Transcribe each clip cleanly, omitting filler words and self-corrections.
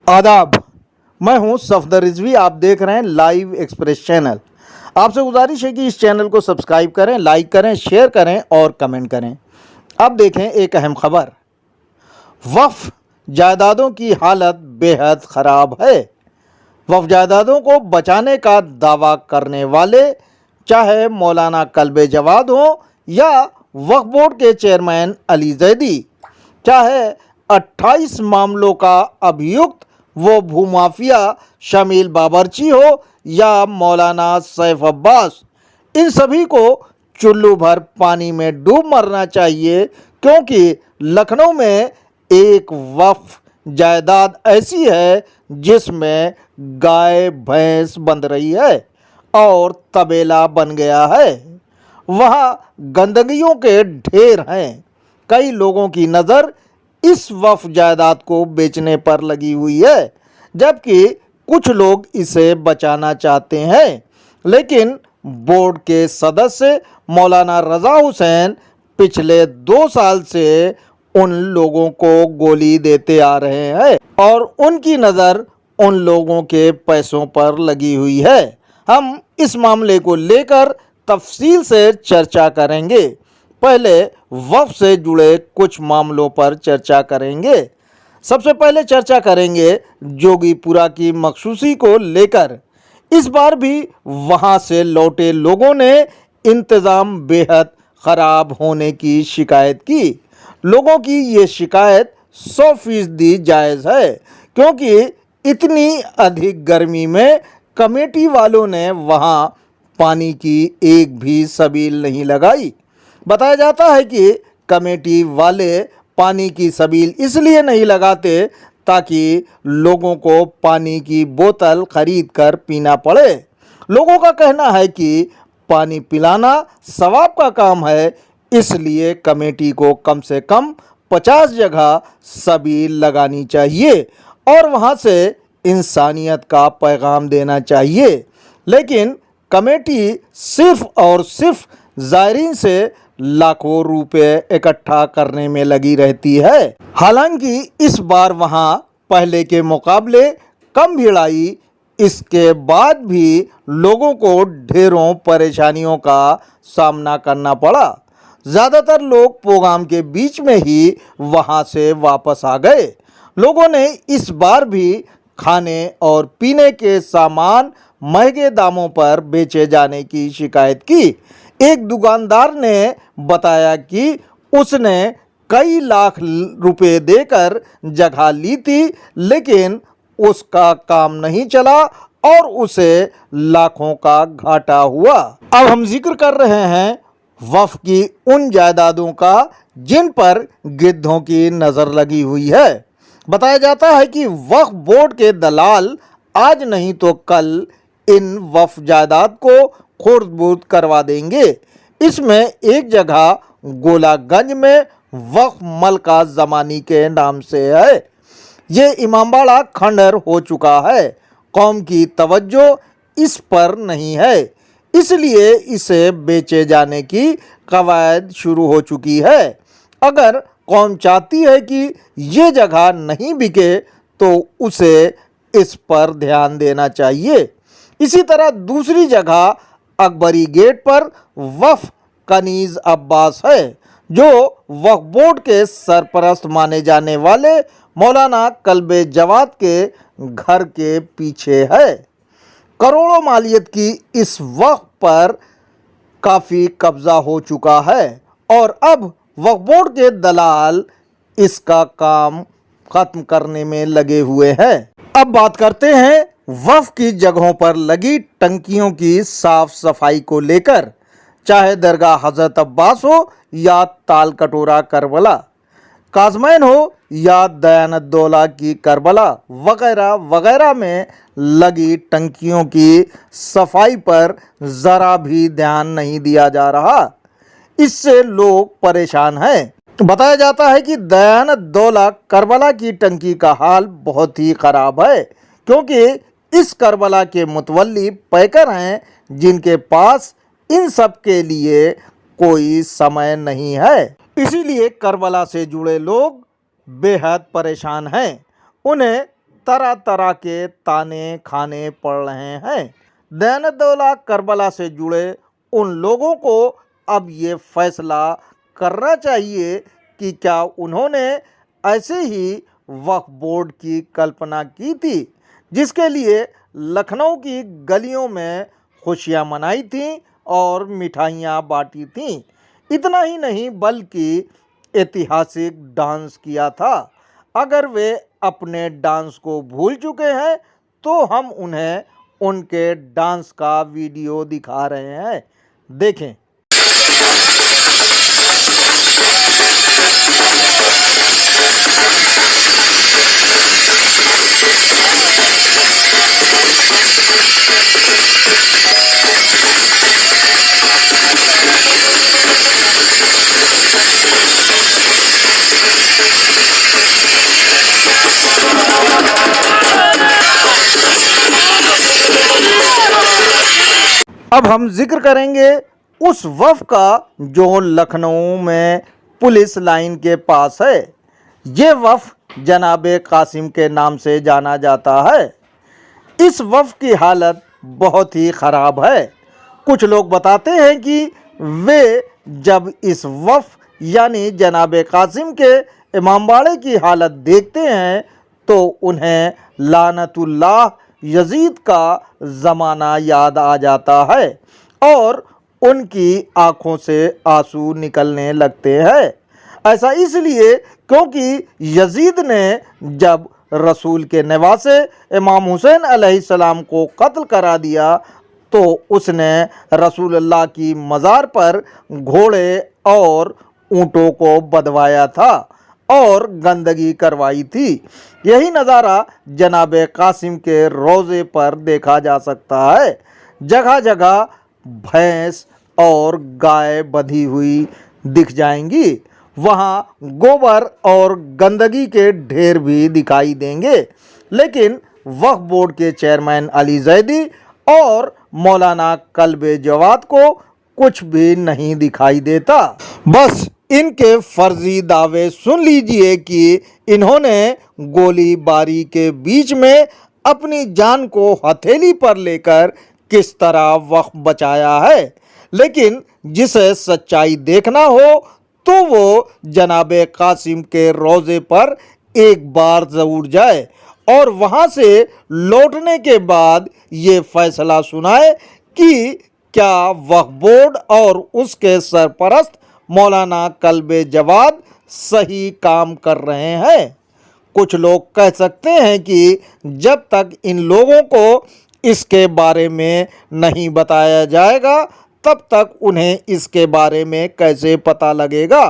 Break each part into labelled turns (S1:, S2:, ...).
S1: आदाब। मैं हूं सफदर रिजवी। आप देख रहे हैं लाइव एक्सप्रेस चैनल। आपसे गुजारिश है कि इस चैनल को सब्सक्राइब करें, लाइक करें, शेयर करें और कमेंट करें। अब देखें एक अहम खबर। वक्फ जायदादों की हालत बेहद ख़राब है। वक्फ जायदादों को बचाने का दावा करने वाले चाहे मौलाना कल्बे जवाद हो या वक्फ बोर्ड के चेयरमैन अली जैदी, चाहे 28 मामलों का अभियुक्त वो भूमाफिया शमील बाबरची हो या मौलाना सैफ अब्बास, इन सभी को चुल्लू भर पानी में डूब मरना चाहिए, क्योंकि लखनऊ में एक वक्फ जायदाद ऐसी है जिसमें गाय भैंस बंध रही है और तबेला बन गया है। वहाँ गंदगियों के ढेर हैं। कई लोगों की नज़र इस वक्फ जायदाद को बेचने पर लगी हुई है, जबकि कुछ लोग इसे बचाना चाहते हैं। लेकिन बोर्ड के सदस्य मौलाना रज़ा हुसैन पिछले 2 साल से उन लोगों को गोली देते आ रहे हैं और उनकी नज़र उन लोगों के पैसों पर लगी हुई है। हम इस मामले को लेकर तफसील से चर्चा करेंगे। पहले वक्फ से जुड़े कुछ मामलों पर चर्चा करेंगे। सबसे पहले चर्चा करेंगे जोगीपुरा की मखसूसी को लेकर। इस बार भी वहां से लौटे लोगों ने इंतज़ाम बेहद ख़राब होने की शिकायत की। लोगों की ये शिकायत 100% जायज़ है, क्योंकि इतनी अधिक गर्मी में कमेटी वालों ने वहां पानी की एक भी सबील नहीं लगाई। बताया जाता है कि कमेटी वाले पानी की सबील इसलिए नहीं लगाते ताकि लोगों को पानी की बोतल खरीद कर पीना पड़े। लोगों का कहना है कि पानी पिलाना सवाब का काम है, इसलिए कमेटी को कम से कम 50 जगह सबील लगानी चाहिए और वहां से इंसानियत का पैगाम देना चाहिए। लेकिन कमेटी सिर्फ और सिर्फ ज़ायरीन से लाखों रुपए इकट्ठा करने में लगी रहती है। हालांकि इस बार वहां पहले के मुकाबले कम भीड़ आई। इसके बाद भी लोगों को ढेरों परेशानियों का सामना करना पड़ा। ज़्यादातर लोग प्रोग्राम के बीच में ही वहां से वापस आ गए। लोगों ने इस बार भी खाने और पीने के सामान महंगे दामों पर बेचे जाने की शिकायत की। एक दुकानदार ने बताया कि उसने कई लाख रुपए देकर जगह ली थी, लेकिन उसका काम नहीं चला और उसे लाखों का घाटा हुआ। अब हम जिक्र कर रहे हैं वक्फ की उन जायदादों का जिन पर गिद्धों की नज़र लगी हुई है। बताया जाता है कि वक्फ बोर्ड के दलाल आज नहीं तो कल इन वक्फ जायदाद को खुर्द-बुर्द करवा देंगे। इसमें एक जगह गोलागंज में वक्फ मलका ज़मानी के नाम से है। ये इमामबाड़ा खंडर हो चुका है। कौम की तवज्जो इस पर नहीं है, इसलिए इसे बेचे जाने की कवायद शुरू हो चुकी है। अगर कौम चाहती है कि ये जगह नहीं बिके तो उसे इस पर ध्यान देना चाहिए। इसी तरह दूसरी जगह अकबरी गेट पर वक्फ कनीज़ अब्बास है, जो वक्फ बोर्ड के सरपरस्त माने जाने वाले मौलाना कल्बे जवाद के घर के पीछे है। करोड़ों मालियत की इस वक्फ पर काफ़ी कब्ज़ा हो चुका है और अब वक्फ बोर्ड के दलाल इसका काम ख़त्म करने में लगे हुए हैं। अब बात करते हैं वक्फ की जगहों पर लगी टंकियों की साफ सफाई को लेकर। चाहे दरगाह हज़रत अब्बास हो या ताल कटोरा करबला, काज़मैन हो या दयानतदौला की करबला वगैरह वगैरह में लगी टंकियों की सफाई पर ज़रा भी ध्यान नहीं दिया जा रहा। इससे लोग परेशान हैं। बताया जाता है कि दयानतदौला करबला की टंकी का हाल बहुत ही ख़राब है, क्योंकि इस करबला के मुतवल्ली पैकर हैं जिनके पास इन सब के लिए कोई समय नहीं है। इसीलिए करबला से जुड़े लोग बेहद परेशान हैं। उन्हें तरह तरह के ताने खाने पड़ रहे हैं। दैनतौला करबला से जुड़े उन लोगों को अब ये फैसला करना चाहिए कि क्या उन्होंने ऐसे ही वक्फ बोर्ड की कल्पना की थी, जिसके लिए लखनऊ की गलियों में खुशियां मनाई थीं और मिठाइयां बांटी थीं। इतना ही नहीं बल्कि ऐतिहासिक डांस किया था। अगर वे अपने डांस को भूल चुके हैं तो हम उन्हें उनके डांस का वीडियो दिखा रहे हैं, देखें। अब हम जिक्र करेंगे उस वफ़ का जो लखनऊ में पुलिस लाइन के पास है। ये वफ़ जनाबे कासिम के नाम से जाना जाता है। इस वफ़ की हालत बहुत ही ख़राब है। कुछ लोग बताते हैं कि वे जब इस वफ़ यानी जनाबे कासिम के इमामबाड़े की हालत देखते हैं तो उन्हें लानतुल्लाह यजीद का ज़माना याद आ जाता है और उनकी आँखों से आंसू निकलने लगते हैं। ऐसा इसलिए क्योंकि यजीद ने जब रसूल के नवासे इमाम हुसैन अलैहिस्सलाम को कत्ल करा दिया तो उसने रसूलुल्लाह की मज़ार पर घोड़े और ऊँटों को बधवाया था और गंदगी करवाई थी। यही नज़ारा जनाबे कासिम के रोज़े पर देखा जा सकता है। जगह जगह भैंस और गाय बंधी हुई दिख जाएंगी। वहाँ गोबर और गंदगी के ढेर भी दिखाई देंगे, लेकिन वक्फ बोर्ड के चेयरमैन अली जैदी और मौलाना कल्बे जवाद को कुछ भी नहीं दिखाई देता। बस इनके फर्जी दावे सुन लीजिए कि इन्होंने गोलीबारी के बीच में अपनी जान को हथेली पर लेकर किस तरह वक्त बचाया है। लेकिन जिसे सच्चाई देखना हो तो वो जनाबे कासिम के रोज़े पर एक बार ज़रूर जाए और वहाँ से लौटने के बाद ये फैसला सुनाए कि क्या वक्फ बोर्ड और उसके सरपरस्त मौलाना कल्बे जवाद सही काम कर रहे हैं। कुछ लोग कह सकते हैं कि जब तक इन लोगों को इसके बारे में नहीं बताया जाएगा तब तक उन्हें इसके बारे में कैसे पता लगेगा।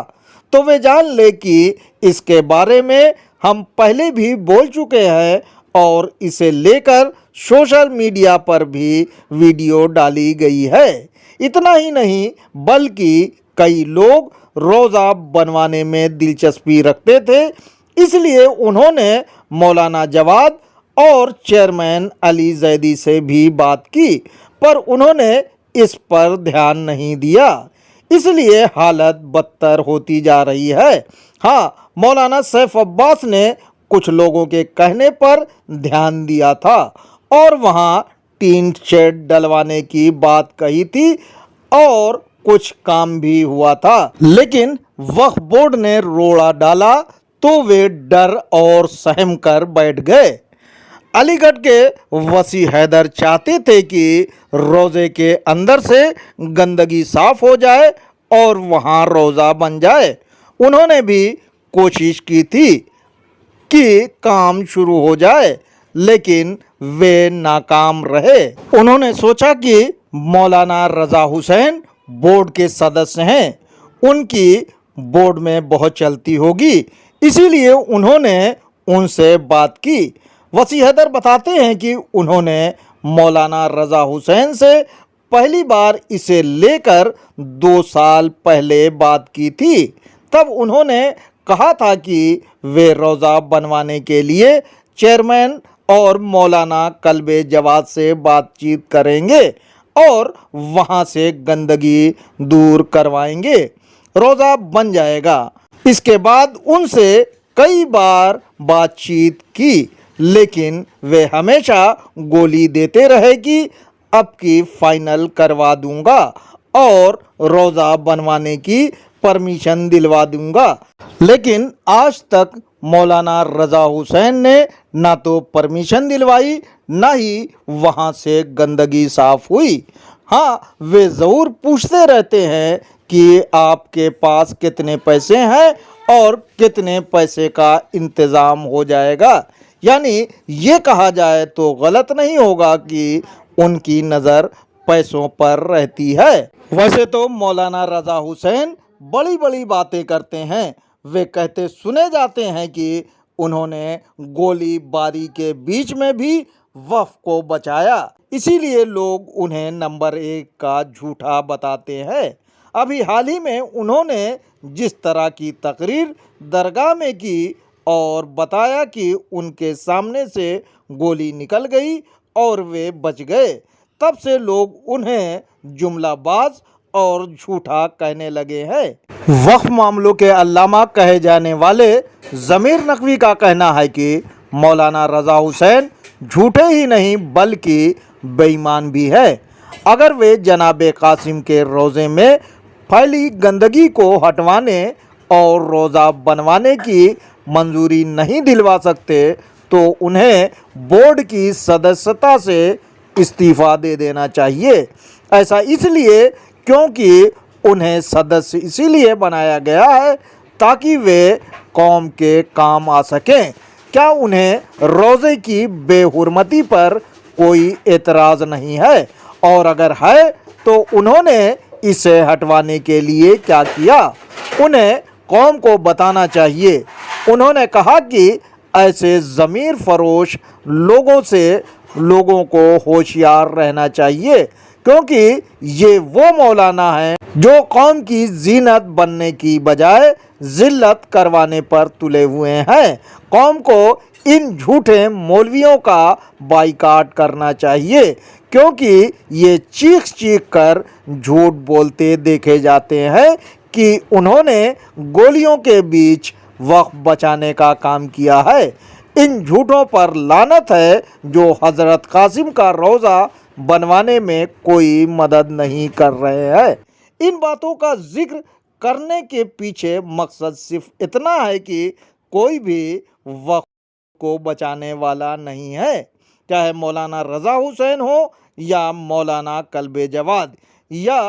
S1: तो वे जान ले कि इसके बारे में हम पहले भी बोल चुके हैं और इसे लेकर सोशल मीडिया पर भी वीडियो डाली गई है। इतना ही नहीं बल्कि कई लोग रोज़ा बनवाने में दिलचस्पी रखते थे, इसलिए उन्होंने मौलाना जवाद और चेयरमैन अली जैदी से भी बात की, पर उन्होंने इस पर ध्यान नहीं दिया, इसलिए हालत बदतर होती जा रही है। हाँ, मौलाना सैफ अब्बास ने कुछ लोगों के कहने पर ध्यान दिया था और वहाँ टीन शेड डलवाने की बात कही थी और कुछ काम भी हुआ था, लेकिन वक्फ बोर्ड ने रोड़ा डाला तो वे डर और सहम कर बैठ गए। अलीगढ़ के वसी हैदर चाहते थे कि रोज़े के अंदर से गंदगी साफ हो जाए और वहाँ रोज़ा बन जाए। उन्होंने भी कोशिश की थी कि काम शुरू हो जाए, लेकिन वे नाकाम रहे। उन्होंने सोचा कि मौलाना रज़ा हुसैन बोर्ड के सदस्य हैं, उनकी बोर्ड में बहुत चलती होगी, इसीलिए उन्होंने उनसे बात की। वसी हैदर बताते हैं कि उन्होंने मौलाना रज़ा हुसैन से पहली बार इसे लेकर 2 साल पहले बात की थी। तब उन्होंने कहा था कि वे रोज़ा बनवाने के लिए चेयरमैन और मौलाना कल्बे जवाद से बातचीत करेंगे और वहाँ से गंदगी दूर करवाएंगे, रोज़ा बन जाएगा। इसके बाद उनसे कई बार बातचीत की, लेकिन वे हमेशा गोली देते रहे कि अब की फाइनल करवा दूंगा और रोज़ा बनवाने की परमिशन दिलवा दूंगा। लेकिन आज तक मौलाना रज़ा हुसैन ने ना तो परमिशन दिलवाई, ना ही वहाँ से गंदगी साफ हुई। हाँ, वे ज़रूर पूछते रहते हैं कि आपके पास कितने पैसे हैं और कितने पैसे का इंतज़ाम हो जाएगा। यानी ये कहा जाए तो गलत नहीं होगा कि उनकी नज़र पैसों पर रहती है। वैसे तो मौलाना रज़ा हुसैन बड़ी बड़ी बातें करते हैं। वे कहते सुने जाते हैं कि उन्होंने गोलीबारी के बीच में भी वफ़ को बचाया, इसीलिए लोग उन्हें नंबर 1 का झूठा बताते हैं। अभी हाल ही में उन्होंने जिस तरह की तकरीर दरगाह में की और बताया कि उनके सामने से गोली निकल गई और वे बच गए, तब से लोग उन्हें जुमलाबाज और झूठा कहने लगे हैं। वक्फ मामलों के अल्लामा कहे जाने वाले ज़मीर नकवी का कहना है कि मौलाना रज़ा हुसैन झूठे ही नहीं बल्कि बेईमान भी है। अगर वे जनाब कासिम के रोज़े में फैली गंदगी को हटवाने और रोज़ा बनवाने की मंजूरी नहीं दिलवा सकते तो उन्हें बोर्ड की सदस्यता से इस्तीफ़ा दे देना चाहिए। ऐसा इसलिए क्योंकि उन्हें सदस्य इसीलिए बनाया गया है ताकि वे कौम के काम आ सकें। क्या उन्हें रोज़े की बेहुरमती पर कोई एतराज़ नहीं है? और अगर है तो उन्होंने इसे हटवाने के लिए क्या किया? उन्हें कौम को बताना चाहिए। उन्होंने कहा कि ऐसे ज़मीर फरोश लोगों से लोगों को होशियार रहना चाहिए, क्योंकि ये वो मौलाना हैं जो कौम की जीनत बनने की बजाय जिल्लत करवाने पर तुले हुए हैं। कौम को इन झूठे मौलवियों का बाइकाट करना चाहिए, क्योंकि ये चीख चीख कर झूठ बोलते देखे जाते हैं कि उन्होंने गोलियों के बीच वक़्त बचाने का काम किया है। इन झूठों पर लानत है जो हज़रत कासिम का रोज़ा बनवाने में कोई मदद नहीं कर रहे हैं। इन बातों का जिक्र करने के पीछे मकसद सिर्फ इतना है कि कोई भी वक़्त को बचाने वाला नहीं है, चाहे मौलाना रज़ा हुसैन हो या मौलाना कल्बे जवाद या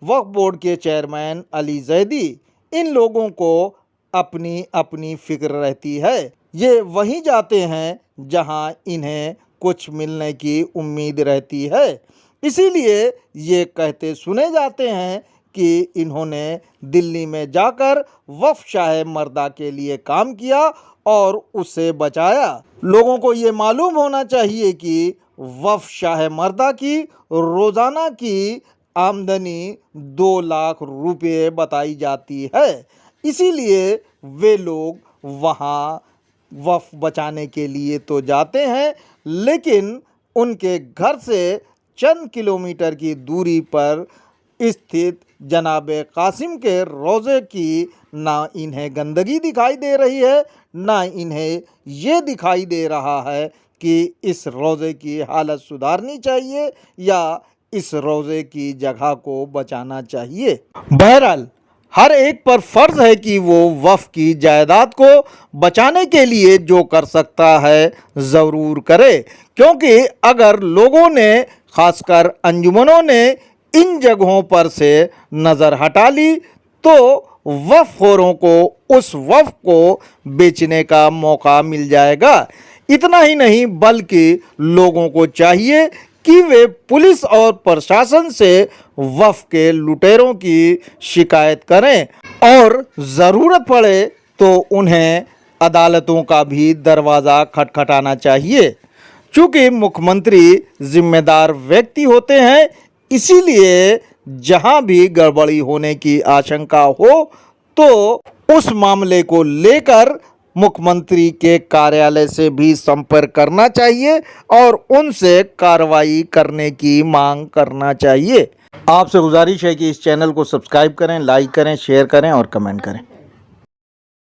S1: वक्फ बोर्ड के चेयरमैन अली जैदी। इन लोगों को अपनी अपनी फ़िक्र रहती है। ये वहीं जाते हैं जहां इन्हें कुछ मिलने की उम्मीद रहती है। इसीलिए ये कहते सुने जाते हैं कि इन्होंने दिल्ली में जाकर वफ़ शाह मर्दा के लिए काम किया और उसे बचाया। लोगों को ये मालूम होना चाहिए कि वफ़ शाह मर्दा की रोज़ाना की आमदनी 2 लाख रुपये बताई जाती है। इसीलिए वे लोग वहाँ वफ़ बचाने के लिए तो जाते हैं, लेकिन उनके घर से चंद किलोमीटर की दूरी पर स्थित जनाब कासिम के रोज़े की ना इन्हें गंदगी दिखाई दे रही है, ना इन्हें ये दिखाई दे रहा है कि इस रोज़े की हालत सुधारनी चाहिए या इस रोज़े की जगह को बचाना चाहिए। बहरहाल हर एक पर फ़र्ज़ है कि वो वफ़ की जायदाद को बचाने के लिए जो कर सकता है ज़रूर करे, क्योंकि अगर लोगों ने, ख़ासकर अंजुमनों ने इन जगहों पर से नज़र हटा ली तो वफ़ खोरों को उस वफ़ को बेचने का मौका मिल जाएगा। इतना ही नहीं बल्कि लोगों को चाहिए कि वे पुलिस और प्रशासन से वफ़ के लुटेरों की शिकायत करें और ज़रूरत पड़े तो उन्हें अदालतों का भी दरवाज़ा खटखटाना चाहिए। चूँकि मुख्यमंत्री जिम्मेदार व्यक्ति होते हैं, इसीलिए जहां भी गड़बड़ी होने की आशंका हो तो उस मामले को लेकर मुख्यमंत्री के कार्यालय से भी संपर्क करना चाहिए और उनसे कार्रवाई करने की मांग करना चाहिए। आपसे गुजारिश है कि इस चैनल को सब्सक्राइब करें, लाइक करें, शेयर करें और कमेंट करें।